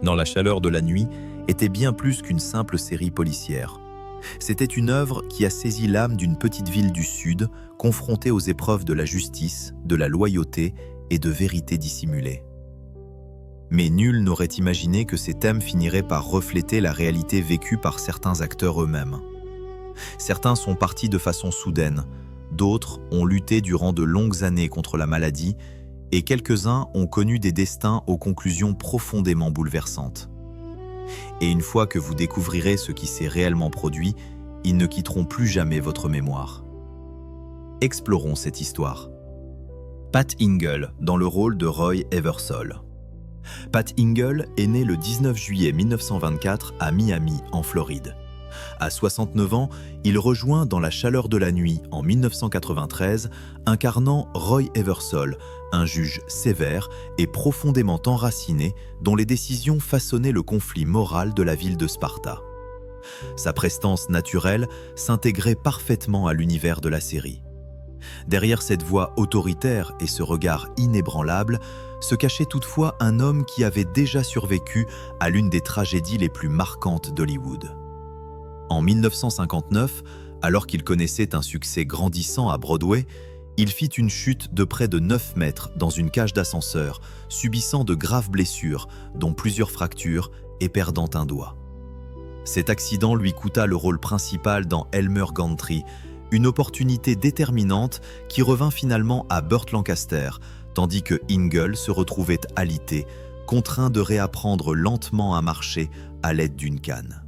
Dans la chaleur de la nuit était bien plus qu'une simple série policière. C'était une œuvre qui a saisi l'âme d'une petite ville du Sud, confrontée aux épreuves de la justice, de la loyauté et de vérité dissimulée. Mais nul n'aurait imaginé que ces thèmes finiraient par refléter la réalité vécue par certains acteurs eux-mêmes. Certains sont partis de façon soudaine, d'autres ont lutté durant de longues années contre la maladie, et quelques-uns ont connu des destins aux conclusions profondément bouleversantes. Et une fois que vous découvrirez ce qui s'est réellement produit, ils ne quitteront plus jamais votre mémoire. Explorons cette histoire. Pat Hingle, dans le rôle de Roy Eversole. Pat Hingle est né le 19 juillet 1924 à Miami, en Floride. À 69 ans, il rejoint Dans la chaleur de la nuit en 1993, incarnant Roy Eversole, un juge sévère et profondément enraciné dont les décisions façonnaient le conflit moral de la ville de Sparta. Sa prestance naturelle s'intégrait parfaitement à l'univers de la série. Derrière cette voix autoritaire et ce regard inébranlable, se cachait toutefois un homme qui avait déjà survécu à l'une des tragédies les plus marquantes d'Hollywood. En 1959, alors qu'il connaissait un succès grandissant à Broadway, il fit une chute de près de 9 mètres dans une cage d'ascenseur, subissant de graves blessures, dont plusieurs fractures et perdant un doigt. Cet accident lui coûta le rôle principal dans Elmer Gantry, une opportunité déterminante qui revint finalement à Burt Lancaster, tandis que Hingle se retrouvait alité, contraint de réapprendre lentement à marcher à l'aide d'une canne.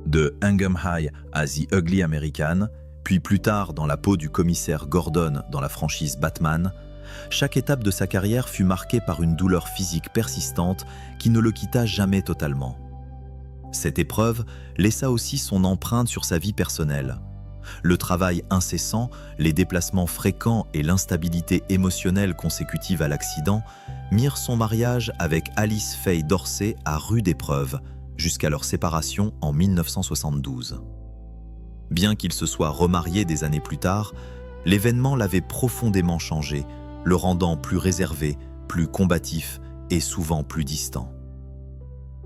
De Hang'em High à The Ugly American, puis plus tard dans la peau du commissaire Gordon dans la franchise Batman, chaque étape de sa carrière fut marquée par une douleur physique persistante qui ne le quitta jamais totalement. Cette épreuve laissa aussi son empreinte sur sa vie personnelle. Le travail incessant, les déplacements fréquents et l'instabilité émotionnelle consécutive à l'accident mirent son mariage avec Alice Faye Dorsey à rude épreuve, jusqu'à leur séparation en 1972. Bien qu'il se soit remarié des années plus tard, l'événement l'avait profondément changé, le rendant plus réservé, plus combatif et souvent plus distant.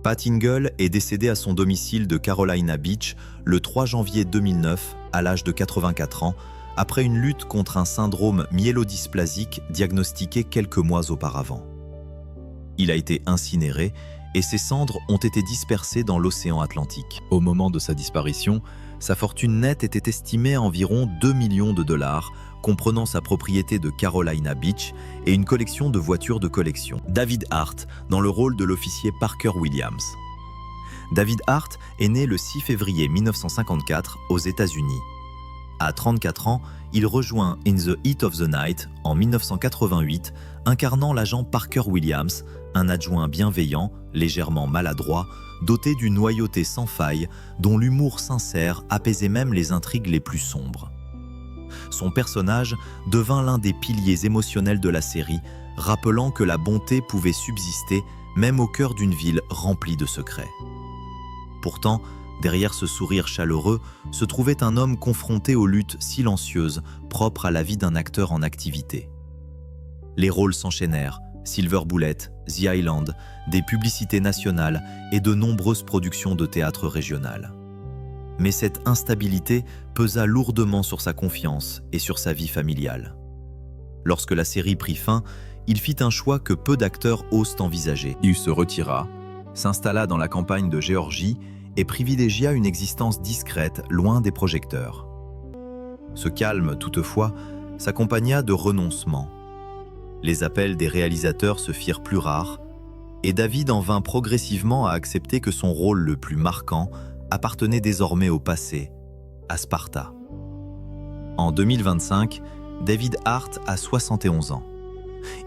Pat Hingle est décédé à son domicile de Carolina Beach le 3 janvier 2009 à l'âge de 84 ans, après une lutte contre un syndrome myélodysplasique diagnostiqué quelques mois auparavant. Il a été incinéré et ses cendres ont été dispersées dans l'océan Atlantique. Au moment de sa disparition, sa fortune nette était estimée à environ 2 millions de dollars, comprenant sa propriété de Carolina Beach et une collection de voitures de collection. David Hart, dans le rôle de l'officier Parker Williams. David Hart est né le 6 février 1954 aux États-Unis. À 34 ans, il rejoint In the Heat of the Night en 1988, incarnant l'agent Parker Williams, un adjoint bienveillant, légèrement maladroit, doté d'une loyauté sans faille, dont l'humour sincère apaisait même les intrigues les plus sombres. Son personnage devint l'un des piliers émotionnels de la série, rappelant que la bonté pouvait subsister même au cœur d'une ville remplie de secrets. Pourtant, derrière ce sourire chaleureux se trouvait un homme confronté aux luttes silencieuses propres à la vie d'un acteur en activité. Les rôles s'enchaînèrent, Silver Bullet, The Island, des publicités nationales et de nombreuses productions de théâtre régional. Mais cette instabilité pesa lourdement sur sa confiance et sur sa vie familiale. Lorsque la série prit fin, il fit un choix que peu d'acteurs osent envisager. Il se retira, s'installa dans la campagne de Géorgie et privilégia une existence discrète, loin des projecteurs. Ce calme, toutefois, s'accompagna de renoncements. Les appels des réalisateurs se firent plus rares, et David en vint progressivement à accepter que son rôle le plus marquant appartenait désormais au passé, à Sparta. En 2025, David Hart a 71 ans.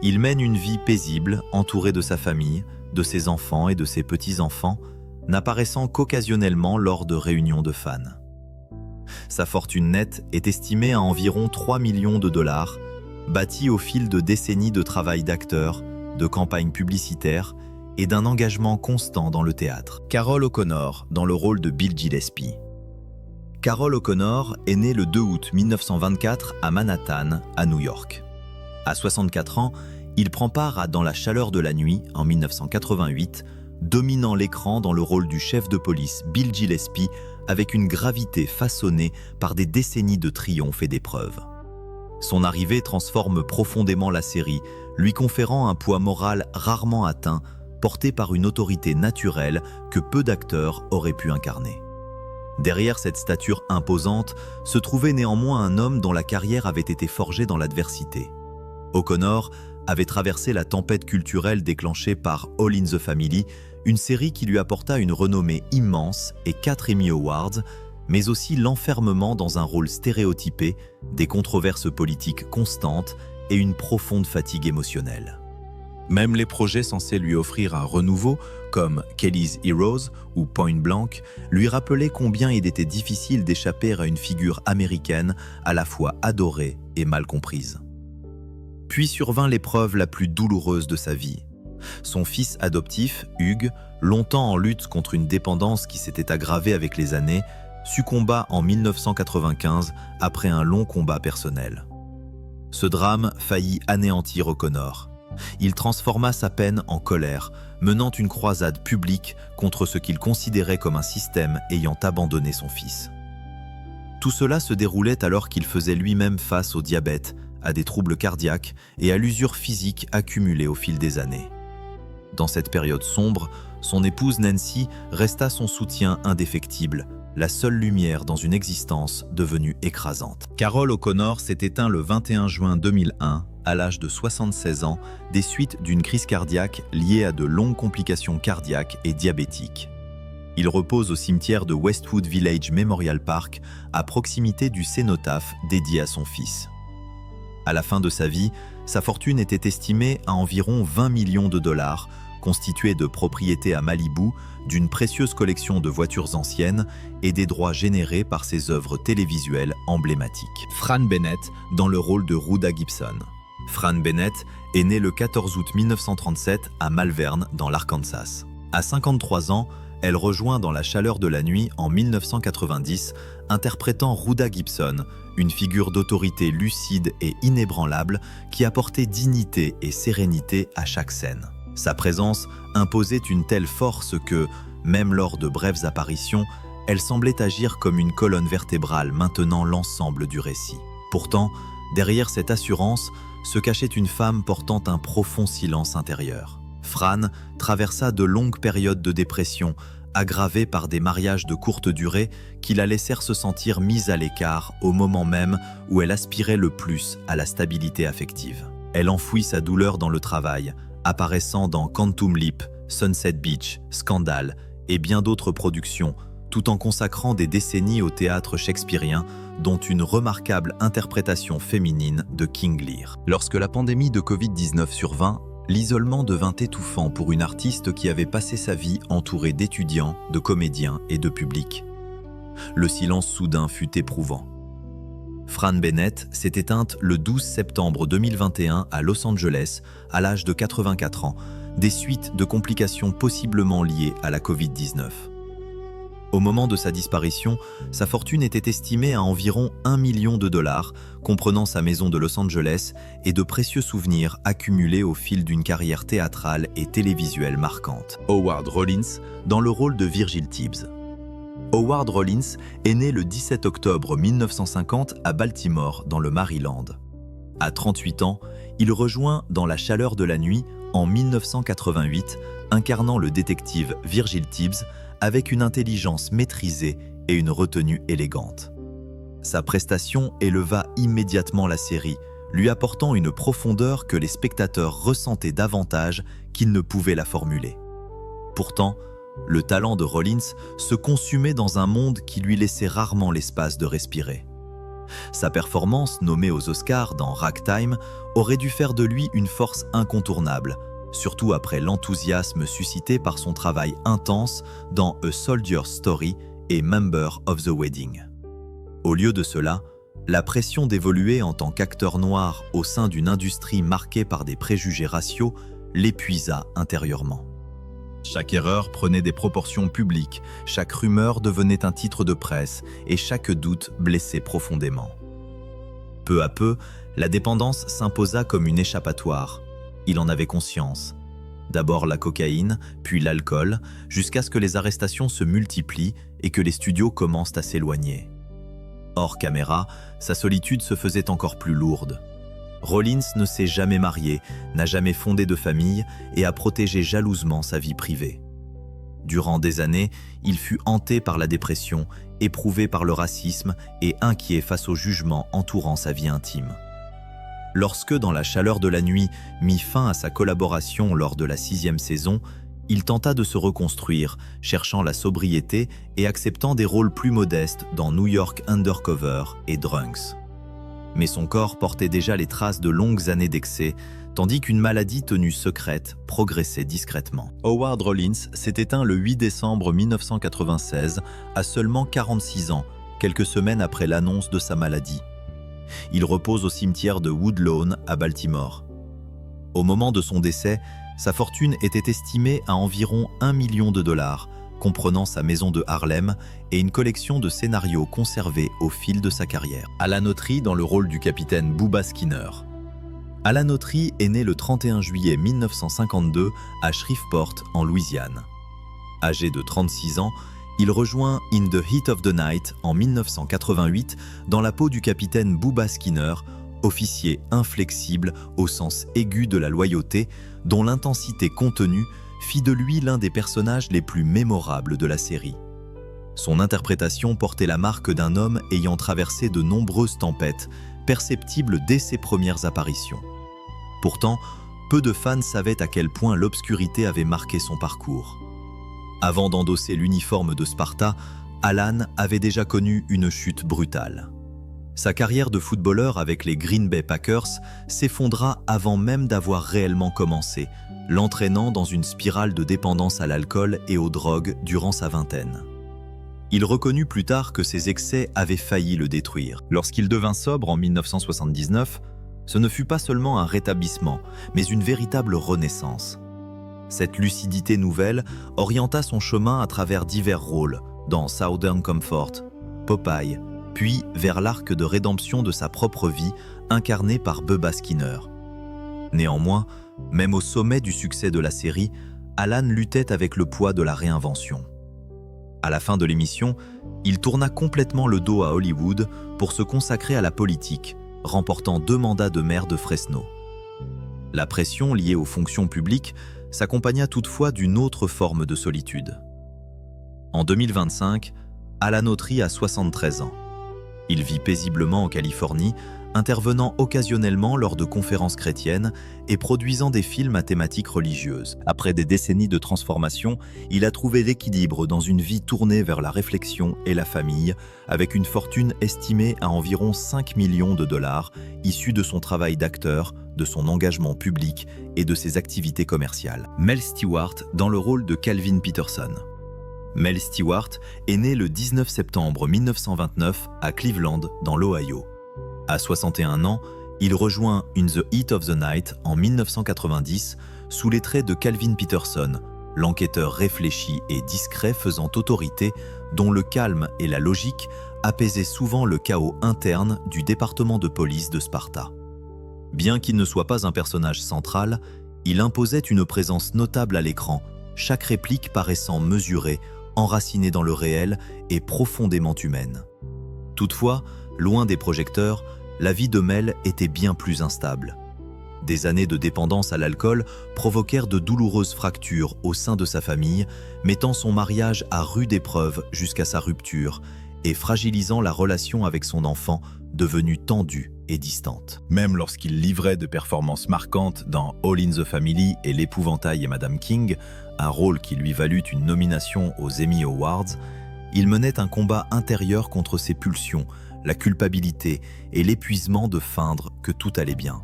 Il mène une vie paisible, entouré de sa famille, de ses enfants et de ses petits-enfants, n'apparaissant qu'occasionnellement lors de réunions de fans. Sa fortune nette est estimée à environ 3 millions de dollars, bâtie au fil de décennies de travail d'acteur, de campagnes publicitaires et d'un engagement constant dans le théâtre. Carol O'Connor, dans le rôle de Bill Gillespie. Carol O'Connor est née le 2 août 1924 à Manhattan, à New York. À 64 ans, il prend part à Dans la chaleur de la nuit, en 1988, dominant l'écran dans le rôle du chef de police Bill Gillespie avec une gravité façonnée par des décennies de triomphes et d'épreuves. Son arrivée transforme profondément la série, lui conférant un poids moral rarement atteint, porté par une autorité naturelle que peu d'acteurs auraient pu incarner. Derrière cette stature imposante se trouvait néanmoins un homme dont la carrière avait été forgée dans l'adversité. O'Connor avait traversé la tempête culturelle déclenchée par All in the Family, une série qui lui apporta une renommée immense et 4 Emmy Awards, mais aussi l'enfermement dans un rôle stéréotypé, des controverses politiques constantes et une profonde fatigue émotionnelle. Même les projets censés lui offrir un renouveau, comme Kelly's Heroes ou Point Blank, lui rappelaient combien il était difficile d'échapper à une figure américaine à la fois adorée et mal comprise. Puis survint l'épreuve la plus douloureuse de sa vie. Son fils adoptif, Hugh, longtemps en lutte contre une dépendance qui s'était aggravée avec les années, succomba en 1995 après un long combat personnel. Ce drame faillit anéantir O'Connor. Il transforma sa peine en colère, menant une croisade publique contre ce qu'il considérait comme un système ayant abandonné son fils. Tout cela se déroulait alors qu'il faisait lui-même face au diabète, à des troubles cardiaques et à l'usure physique accumulée au fil des années. Dans cette période sombre, son épouse Nancy resta son soutien indéfectible, la seule lumière dans une existence devenue écrasante. Carol O'Connor s'est éteint le 21 juin 2001, à l'âge de 76 ans, des suites d'une crise cardiaque liée à de longues complications cardiaques et diabétiques. Il repose au cimetière de Westwood Village Memorial Park, à proximité du cénotaphe dédié à son fils. À la fin de sa vie, sa fortune était estimée à environ 20 millions de dollars, constituée de propriétés à Malibu, d'une précieuse collection de voitures anciennes et des droits générés par ses œuvres télévisuelles emblématiques. Fran Bennett dans le rôle de Rhoda Gibson. Fran Bennett est née le 14 août 1937 à Malvern, dans l'Arkansas. À 53 ans, elle rejoint Dans la chaleur de la nuit en 1990, interprétant Rhoda Gibson, une figure d'autorité lucide et inébranlable qui apportait dignité et sérénité à chaque scène. Sa présence imposait une telle force que, même lors de brèves apparitions, elle semblait agir comme une colonne vertébrale maintenant l'ensemble du récit. Pourtant, derrière cette assurance, se cachait une femme portant un profond silence intérieur. Fran traversa de longues périodes de dépression, aggravées par des mariages de courte durée qui la laissèrent se sentir mise à l'écart au moment même où elle aspirait le plus à la stabilité affective. Elle enfouit sa douleur dans le travail, apparaissant dans Quantum Leap, Sunset Beach, Scandal et bien d'autres productions, tout en consacrant des décennies au théâtre shakespearien, dont une remarquable interprétation féminine de King Lear. Lorsque la pandémie de Covid-19 survint, l'isolement devint étouffant pour une artiste qui avait passé sa vie entourée d'étudiants, de comédiens et de public. Le silence soudain fut éprouvant. Fran Bennett s'est éteinte le 12 septembre 2021 à Los Angeles, à l'âge de 84 ans, des suites de complications possiblement liées à la Covid-19. Au moment de sa disparition, sa fortune était estimée à environ 1 million de dollars, comprenant sa maison de Los Angeles et de précieux souvenirs accumulés au fil d'une carrière théâtrale et télévisuelle marquante. Howard Rollins dans le rôle de Virgil Tibbs. Howard Rollins est né le 17 octobre 1950 à Baltimore, dans le Maryland. À 38 ans, il rejoint Dans la chaleur de la nuit en 1988, incarnant le détective Virgil Tibbs avec une intelligence maîtrisée et une retenue élégante. Sa prestation éleva immédiatement la série, lui apportant une profondeur que les spectateurs ressentaient davantage qu'ils ne pouvaient la formuler. Pourtant, le talent de Rollins se consumait dans un monde qui lui laissait rarement l'espace de respirer. Sa performance, nommée aux Oscars dans Ragtime, aurait dû faire de lui une force incontournable, surtout après l'enthousiasme suscité par son travail intense dans A Soldier's Story et Member of the Wedding. Au lieu de cela, la pression d'évoluer en tant qu'acteur noir au sein d'une industrie marquée par des préjugés raciaux l'épuisa intérieurement. Chaque erreur prenait des proportions publiques, chaque rumeur devenait un titre de presse et chaque doute blessait profondément. Peu à peu, la dépendance s'imposa comme une échappatoire. Il en avait conscience. D'abord la cocaïne, puis l'alcool, jusqu'à ce que les arrestations se multiplient et que les studios commencent à s'éloigner. Hors caméra, sa solitude se faisait encore plus lourde. Rollins ne s'est jamais marié, n'a jamais fondé de famille et a protégé jalousement sa vie privée. Durant des années, il fut hanté par la dépression, éprouvé par le racisme et inquiet face aux jugements entourant sa vie intime. Lorsque, dans la chaleur de la nuit, mit fin à sa collaboration lors de la 6e saison, il tenta de se reconstruire, cherchant la sobriété et acceptant des rôles plus modestes dans New York Undercover et Drunks. Mais son corps portait déjà les traces de longues années d'excès, tandis qu'une maladie tenue secrète progressait discrètement. Howard Rollins s'est éteint le 8 décembre 1996, à seulement 46 ans, quelques semaines après l'annonce de sa maladie. Il repose au cimetière de Woodlawn à Baltimore. Au moment de son décès, sa fortune était estimée à environ $1 million, comprenant sa maison de Harlem et une collection de scénarios conservés au fil de sa carrière. Alan Autry dans le rôle du capitaine Booba Skinner. Alan Autry est né le 31 juillet 1952 à Shreveport, en Louisiane. Âgé de 36 ans, il rejoint In the Heat of the Night en 1988 dans la peau du capitaine Booba Skinner, officier inflexible au sens aigu de la loyauté, dont l'intensité contenue fit de lui l'un des personnages les plus mémorables de la série. Son interprétation portait la marque d'un homme ayant traversé de nombreuses tempêtes, perceptibles dès ses premières apparitions. Pourtant, peu de fans savaient à quel point l'obscurité avait marqué son parcours. Avant d'endosser l'uniforme de Sparta, Alan avait déjà connu une chute brutale. Sa carrière de footballeur avec les Green Bay Packers s'effondra avant même d'avoir réellement commencé, l'entraînant dans une spirale de dépendance à l'alcool et aux drogues durant sa vingtaine. Il reconnut plus tard que ses excès avaient failli le détruire. Lorsqu'il devint sobre en 1979, ce ne fut pas seulement un rétablissement, mais une véritable renaissance. Cette lucidité nouvelle orienta son chemin à travers divers rôles, dans Southern Comfort, Popeye, puis vers l'arc de rédemption de sa propre vie, incarné par Bubba Skinner. Néanmoins, même au sommet du succès de la série, Alan luttait avec le poids de la réinvention. À la fin de l'émission, il tourna complètement le dos à Hollywood pour se consacrer à la politique, remportant 2 mandats de maire de Fresno. La pression liée aux fonctions publiques s'accompagna toutefois d'une autre forme de solitude. En 2025, Alan Autry a 73 ans. Il vit paisiblement en Californie, intervenant occasionnellement lors de conférences chrétiennes et produisant des films à thématique religieuse. Après des décennies de transformation, il a trouvé l'équilibre dans une vie tournée vers la réflexion et la famille, avec une fortune estimée à environ $5 millions, issue de son travail d'acteur, de son engagement public et de ses activités commerciales. Mel Stewart dans le rôle de Calvin Peterson. Mel Stewart est né le 19 septembre 1929 à Cleveland, dans l'Ohio. À 61 ans, il rejoint In the Heat of the Night en 1990 sous les traits de Calvin Peterson, l'enquêteur réfléchi et discret faisant autorité, dont le calme et la logique apaisaient souvent le chaos interne du département de police de Sparta. Bien qu'il ne soit pas un personnage central, il imposait une présence notable à l'écran, chaque réplique paraissant mesurée, enracinée dans le réel et profondément humaine. Toutefois, loin des projecteurs, la vie de Mel était bien plus instable. Des années de dépendance à l'alcool provoquèrent de douloureuses fractures au sein de sa famille, mettant son mariage à rude épreuve jusqu'à sa rupture et fragilisant la relation avec son enfant, devenue tendue et distante. Même lorsqu'il livrait de performances marquantes dans All in the Family et L'Épouvantail et Madame King, un rôle qui lui valut une nomination aux Emmy Awards, il menait un combat intérieur contre ses pulsions, la culpabilité et l'épuisement de feindre que tout allait bien.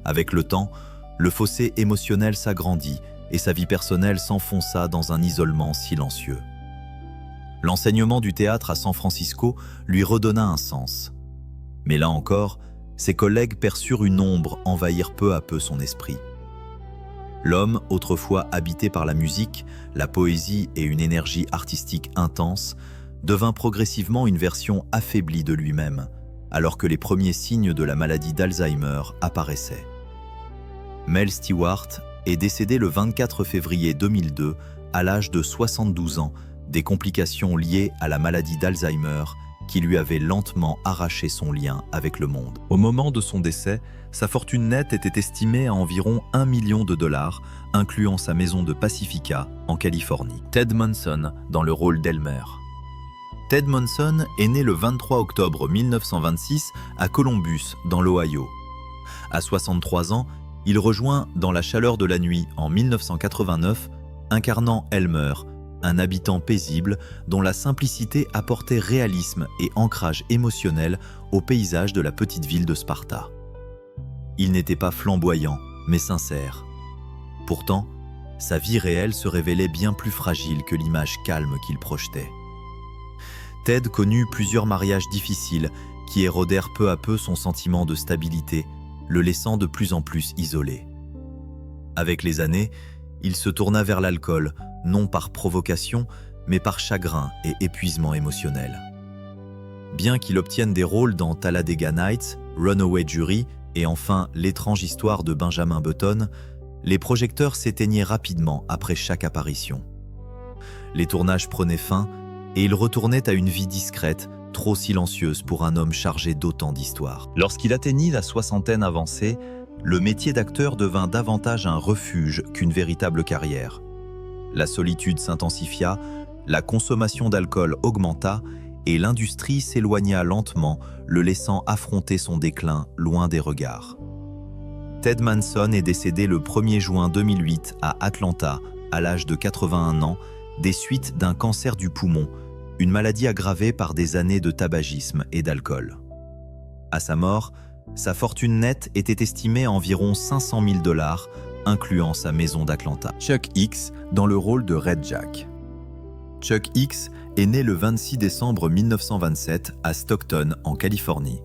Avec le temps, le fossé émotionnel s'agrandit et sa vie personnelle s'enfonça dans un isolement silencieux. L'enseignement du théâtre à San Francisco lui redonna un sens. Mais là encore, ses collègues perçurent une ombre envahir peu à peu son esprit. L'homme, autrefois habité par la musique, la poésie et une énergie artistique intense, devint progressivement une version affaiblie de lui-même, alors que les premiers signes de la maladie d'Alzheimer apparaissaient. Mel Stewart est décédé le 24 février 2002 à l'âge de 72 ans des complications liées à la maladie d'Alzheimer qui lui avait lentement arraché son lien avec le monde. Au moment de son décès, sa fortune nette était estimée à environ $1 million, incluant sa maison de Pacifica, en Californie. Ted Monson, dans le rôle d'Elmer. Ted Monson est né le 23 octobre 1926 à Columbus, dans l'Ohio. À 63 ans, il rejoint Dans la chaleur de la nuit en 1989, incarnant Elmer, un habitant paisible dont la simplicité apportait réalisme et ancrage émotionnel au paysage de la petite ville de Sparta. Il n'était pas flamboyant, mais sincère. Pourtant, sa vie réelle se révélait bien plus fragile que l'image calme qu'il projetait. Ted connut plusieurs mariages difficiles qui érodèrent peu à peu son sentiment de stabilité, le laissant de plus en plus isolé. Avec les années, il se tourna vers l'alcool, non par provocation, mais par chagrin et épuisement émotionnel. Bien qu'il obtienne des rôles dans Talladega Nights, Runaway Jury et enfin L'étrange histoire de Benjamin Button, les projecteurs s'éteignaient rapidement après chaque apparition. Les tournages prenaient fin et il retournait à une vie discrète, trop silencieuse pour un homme chargé d'autant d'histoires. Lorsqu'il atteignit la soixantaine avancée, le métier d'acteur devint davantage un refuge qu'une véritable carrière. La solitude s'intensifia, la consommation d'alcool augmenta et l'industrie s'éloigna lentement, le laissant affronter son déclin loin des regards. Ted Monson est décédé le 1er juin 2008 à Atlanta, à l'âge de 81 ans, des suites d'un cancer du poumon, une maladie aggravée par des années de tabagisme et d'alcool. À sa mort, sa fortune nette était estimée à environ $500 000, incluant sa maison d'Atlanta. Chuck Hicks, dans le rôle de Red Jack. Chuck Hicks est né le 26 décembre 1927 à Stockton, en Californie.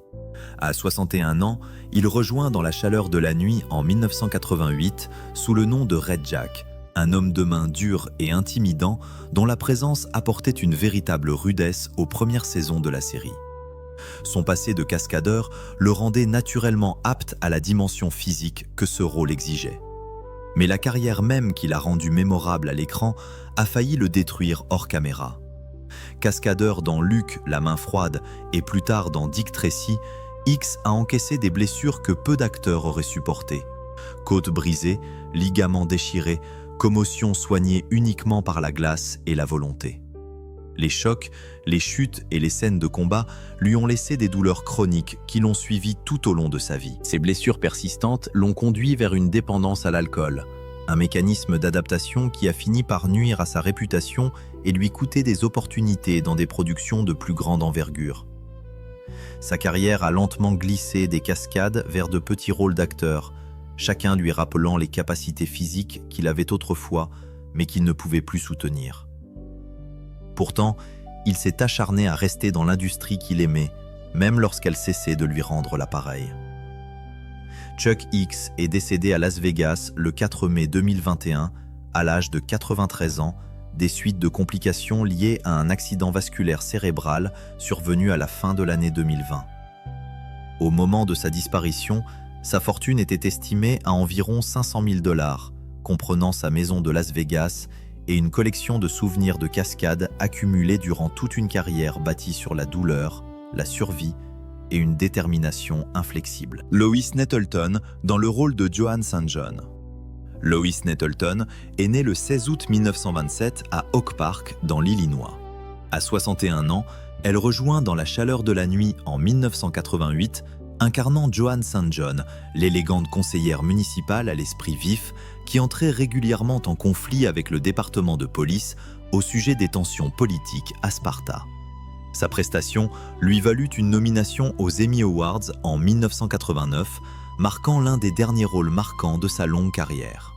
À 61 ans, il rejoint Dans la chaleur de la nuit en 1988 sous le nom de Red Jack, un homme de main dur et intimidant dont la présence apportait une véritable rudesse aux premières saisons de la série. Son passé de cascadeur le rendait naturellement apte à la dimension physique que ce rôle exigeait. Mais la carrière même qui l'a rendu mémorable à l'écran a failli le détruire hors caméra. Cascadeur dans Luke, la main froide, et plus tard dans Dick Tracy, Hicks a encaissé des blessures que peu d'acteurs auraient supportées. Côte brisée, ligaments déchirés, commotion soignée uniquement par la glace et la volonté. Les chocs, les chutes et les scènes de combat lui ont laissé des douleurs chroniques qui l'ont suivi tout au long de sa vie. Ces blessures persistantes l'ont conduit vers une dépendance à l'alcool, un mécanisme d'adaptation qui a fini par nuire à sa réputation et lui coûter des opportunités dans des productions de plus grande envergure. Sa carrière a lentement glissé des cascades vers de petits rôles d'acteurs, chacun lui rappelant les capacités physiques qu'il avait autrefois, mais qu'il ne pouvait plus soutenir. Pourtant, il s'est acharné à rester dans l'industrie qu'il aimait, même lorsqu'elle cessait de lui rendre l'appareil. Chuck Hicks est décédé à Las Vegas le 4 mai 2021, à l'âge de 93 ans, des suites de complications liées à un accident vasculaire cérébral survenu à la fin de l'année 2020. Au moment de sa disparition, sa fortune était estimée à environ $500 000, comprenant sa maison de Las Vegas et une collection de souvenirs de cascades accumulés durant toute une carrière bâtie sur la douleur, la survie et une détermination inflexible. Lois Nettleton, dans le rôle de Joan St. John. Lois Nettleton est née le 16 août 1927 à Oak Park, dans l'Illinois. À 61 ans, elle rejoint Dans la chaleur de la nuit en 1988, incarnant Joan St. John, l'élégante conseillère municipale à l'esprit vif qui entrait régulièrement en conflit avec le département de police au sujet des tensions politiques à Sparta. Sa prestation lui valut une nomination aux Emmy Awards en 1989, marquant l'un des derniers rôles marquants de sa longue carrière.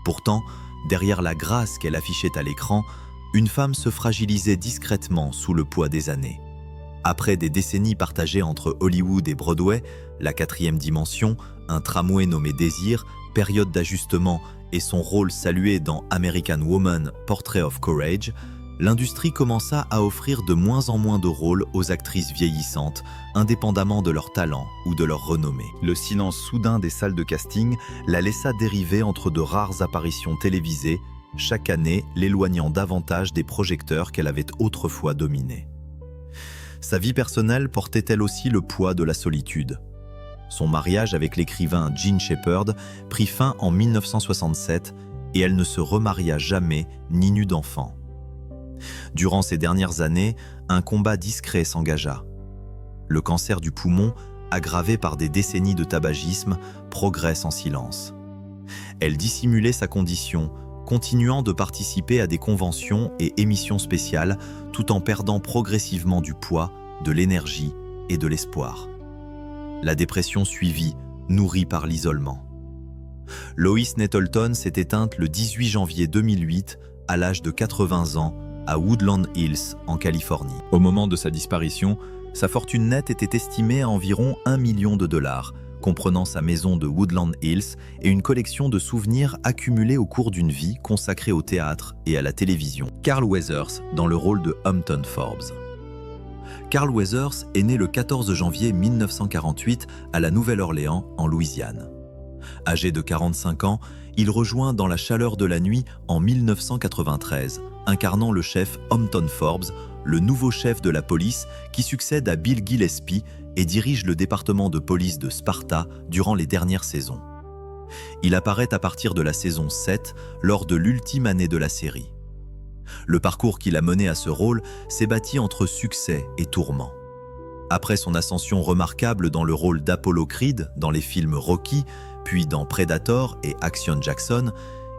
Pourtant, derrière la grâce qu'elle affichait à l'écran, une femme se fragilisait discrètement sous le poids des années. Après des décennies partagées entre Hollywood et Broadway, la quatrième dimension, un tramway nommé Désir, période d'ajustement et son rôle salué dans American Woman, Portrait of Courage, l'industrie commença à offrir de moins en moins de rôles aux actrices vieillissantes, indépendamment de leur talent ou de leur renommée. Le silence soudain des salles de casting la laissa dériver entre de rares apparitions télévisées, chaque année l'éloignant davantage des projecteurs qu'elle avait autrefois dominés. Sa vie personnelle portait elle aussi le poids de la solitude. Son mariage avec l'écrivain Jean Shepherd prit fin en 1967 et elle ne se remaria jamais ni n'eut d'enfant. Durant ces dernières années, un combat discret s'engagea. Le cancer du poumon, aggravé par des décennies de tabagisme, progresse en silence. Elle dissimulait sa condition, continuant de participer à des conventions et émissions spéciales tout en perdant progressivement du poids, de l'énergie et de l'espoir. La dépression suivit, nourrie par l'isolement. Lois Nettleton s'est éteinte le 18 janvier 2008 à l'âge de 80 ans à Woodland Hills, en Californie. Au moment de sa disparition, sa fortune nette était estimée à environ $1 million, comprenant sa maison de Woodland Hills et une collection de souvenirs accumulés au cours d'une vie consacrée au théâtre et à la télévision. Carl Weathers dans le rôle de Hampton Forbes. Carl Weathers est né le 14 janvier 1948 à la Nouvelle-Orléans, en Louisiane. Âgé de 45 ans, il rejoint Dans la chaleur de la nuit en 1993, incarnant le chef Hampton Forbes, le nouveau chef de la police qui succède à Bill Gillespie et dirige le département de police de Sparta durant les dernières saisons. Il apparaît à partir de la saison 7 lors de l'ultime année de la série. Le parcours qu'il a mené à ce rôle s'est bâti entre succès et tourments. Après son ascension remarquable dans le rôle d'Apollo Creed dans les films Rocky, puis dans Predator et Action Jackson,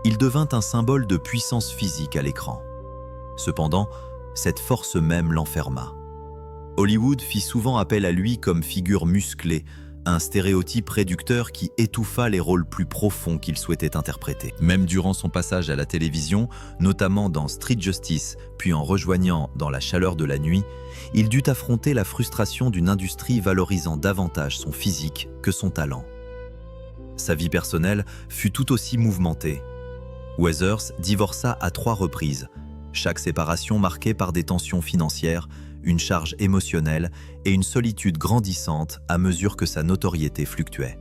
il devint un symbole de puissance physique à l'écran. Cependant, cette force même l'enferma. Hollywood fit souvent appel à lui comme figure musclée, un stéréotype réducteur qui étouffa les rôles plus profonds qu'il souhaitait interpréter. Même durant son passage à la télévision, notamment dans Street Justice, puis en rejoignant Dans la chaleur de la nuit, il dut affronter la frustration d'une industrie valorisant davantage son physique que son talent. Sa vie personnelle fut tout aussi mouvementée. Weathers divorça à 3 reprises, chaque séparation marquée par des tensions financières, une charge émotionnelle et une solitude grandissante à mesure que sa notoriété fluctuait.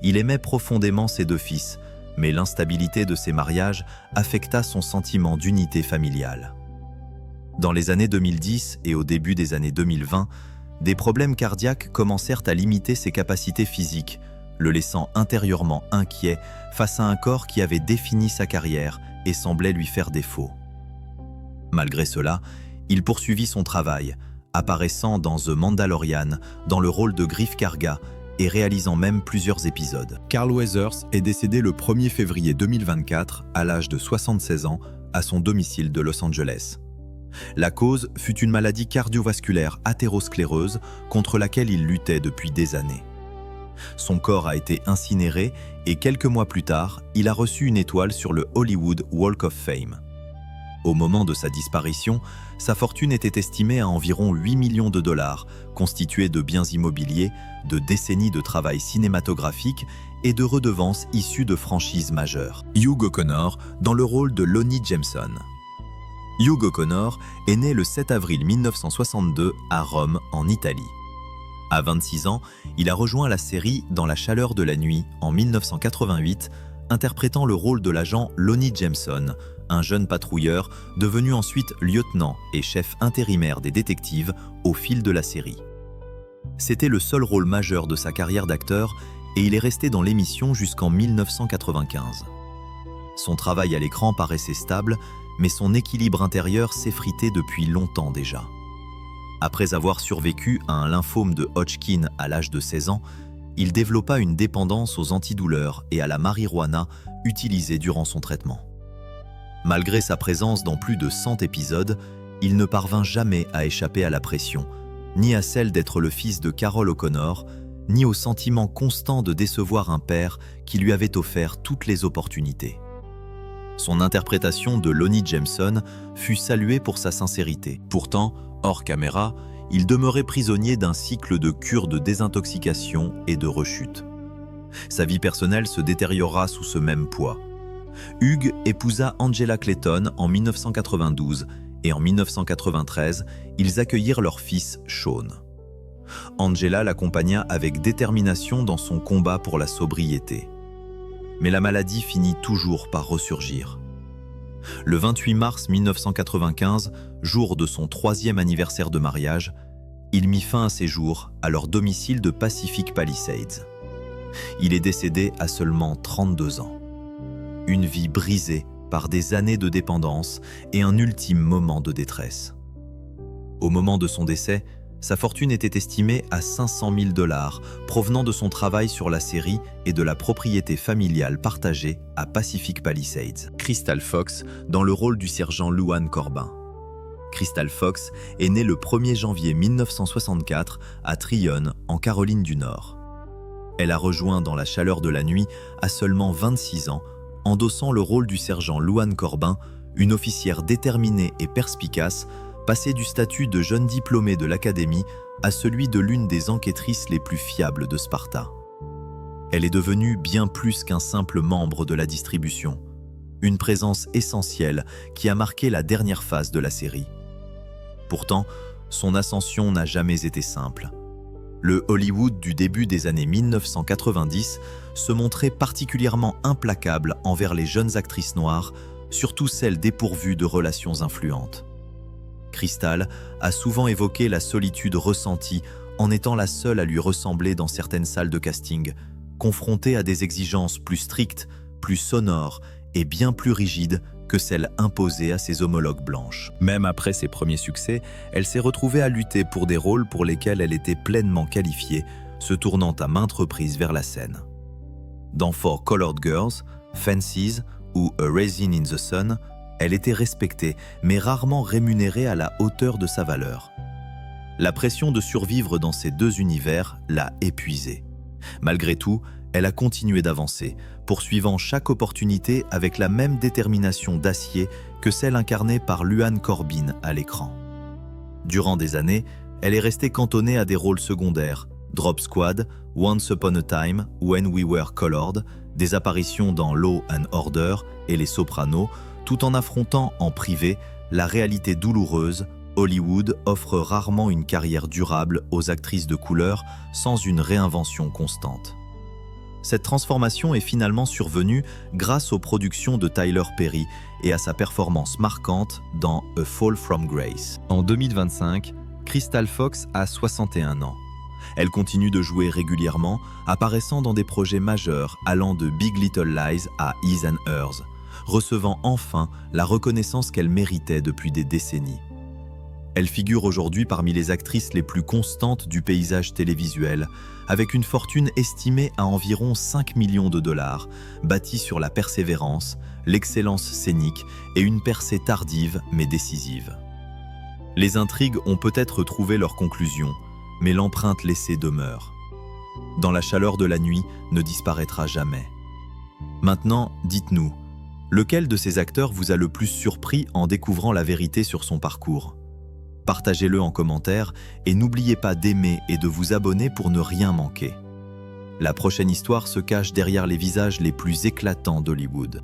Il aimait profondément ses 2 fils, mais l'instabilité de ses mariages affecta son sentiment d'unité familiale. Dans les années 2010 et au début des années 2020, des problèmes cardiaques commencèrent à limiter ses capacités physiques, le laissant intérieurement inquiet face à un corps qui avait défini sa carrière et semblait lui faire défaut. Malgré cela, il poursuivit son travail, apparaissant dans The Mandalorian dans le rôle de Greef Karga et réalisant même plusieurs épisodes. Carl Weathers est décédé le 1er février 2024 à l'âge de 76 ans à son domicile de Los Angeles. La cause fut une maladie cardiovasculaire athéroscléreuse contre laquelle il luttait depuis des années. Son corps a été incinéré et quelques mois plus tard, il a reçu une étoile sur le Hollywood Walk of Fame. Au moment de sa disparition, sa fortune était estimée à environ $8 millions, constituée de biens immobiliers, de décennies de travail cinématographique et de redevances issues de franchises majeures. Hugh O'Connor dans le rôle de Lonnie Jameson. Hugh O'Connor est né le 7 avril 1962 à Rome, en Italie. À 26 ans, il a rejoint la série Dans la chaleur de la nuit en 1988, interprétant le rôle de l'agent Lonnie Jameson, un jeune patrouilleur devenu ensuite lieutenant et chef intérimaire des détectives au fil de la série. C'était le seul rôle majeur de sa carrière d'acteur et il est resté dans l'émission jusqu'en 1995. Son travail à l'écran paraissait stable, mais son équilibre intérieur s'effritait depuis longtemps déjà. Après avoir survécu à un lymphome de Hodgkin à l'âge de 16 ans, il développa une dépendance aux antidouleurs et à la marijuana utilisée durant son traitement. Malgré sa présence dans plus de 100 épisodes, il ne parvint jamais à échapper à la pression, ni à celle d'être le fils de Carol O'Connor, ni au sentiment constant de décevoir un père qui lui avait offert toutes les opportunités. Son interprétation de Lonnie Jameson fut saluée pour sa sincérité. Pourtant, hors caméra, il demeurait prisonnier d'un cycle de cures de désintoxication et de rechute. Sa vie personnelle se détériora sous ce même poids. Hugh épousa Angela Clayton en 1992 et en 1993, ils accueillirent leur fils Sean. Angela l'accompagna avec détermination dans son combat pour la sobriété. Mais la maladie finit toujours par ressurgir. Le 28 mars 1995, jour de son 3e anniversaire de mariage, il mit fin à ses jours à leur domicile de Pacific Palisades. Il est décédé à seulement 32 ans. Une vie brisée par des années de dépendance et un ultime moment de détresse. Au moment de son décès, sa fortune était estimée à 500 000 $ provenant de son travail sur la série et de la propriété familiale partagée à Pacific Palisades. Crystal Fox dans le rôle du sergent Luann Corbin. Crystal Fox est née le 1er janvier 1964 à Tryon, en Caroline du Nord. Elle a rejoint dans la chaleur de la nuit à seulement 26 ans, endossant le rôle du sergent Luann Corbin, une officière déterminée et perspicace, passée du statut de jeune diplômée de l'académie à celui de l'une des enquêtrices les plus fiables de Sparta. Elle est devenue bien plus qu'un simple membre de la distribution, une présence essentielle qui a marqué la dernière phase de la série. Pourtant, son ascension n'a jamais été simple. Le Hollywood du début des années 1990 se montrait particulièrement implacable envers les jeunes actrices noires, surtout celles dépourvues de relations influentes. Crystal a souvent évoqué la solitude ressentie en étant la seule à lui ressembler dans certaines salles de casting, confrontée à des exigences plus strictes, plus sonores et bien plus rigides que celles imposées à ses homologues blanches. Même après ses premiers succès, elle s'est retrouvée à lutter pour des rôles pour lesquels elle était pleinement qualifiée, se tournant à maintes reprises vers la scène. Dans For Colored Girls, Fences ou A Raisin in the Sun, elle était respectée, mais rarement rémunérée à la hauteur de sa valeur. La pression de survivre dans ces deux univers l'a épuisée. Malgré tout, elle a continué d'avancer, poursuivant chaque opportunité avec la même détermination d'acier que celle incarnée par Luann Corbin à l'écran. Durant des années, elle est restée cantonnée à des rôles secondaires, Drop Squad, Once Upon a Time, When We Were Colored, des apparitions dans Law and Order et Les Sopranos, tout en affrontant en privé la réalité douloureuse. Hollywood offre rarement une carrière durable aux actrices de couleur sans une réinvention constante. Cette transformation est finalement survenue grâce aux productions de Tyler Perry et à sa performance marquante dans A Fall from Grace. En 2025, Crystal Fox a 61 ans. Elle continue de jouer régulièrement, apparaissant dans des projets majeurs allant de Big Little Lies à His and Hers, recevant enfin la reconnaissance qu'elle méritait depuis des décennies. Elle figure aujourd'hui parmi les actrices les plus constantes du paysage télévisuel, avec une fortune estimée à environ 5 millions de $, bâtie sur la persévérance, l'excellence scénique et une percée tardive mais décisive. Les intrigues ont peut-être trouvé leur conclusion, mais l'empreinte laissée demeure. Dans la chaleur de la nuit ne disparaîtra jamais. Maintenant, dites-nous, lequel de ces acteurs vous a le plus surpris en découvrant la vérité sur son parcours ? Partagez-le en commentaire et n'oubliez pas d'aimer et de vous abonner pour ne rien manquer. La prochaine histoire se cache derrière les visages les plus éclatants d'Hollywood.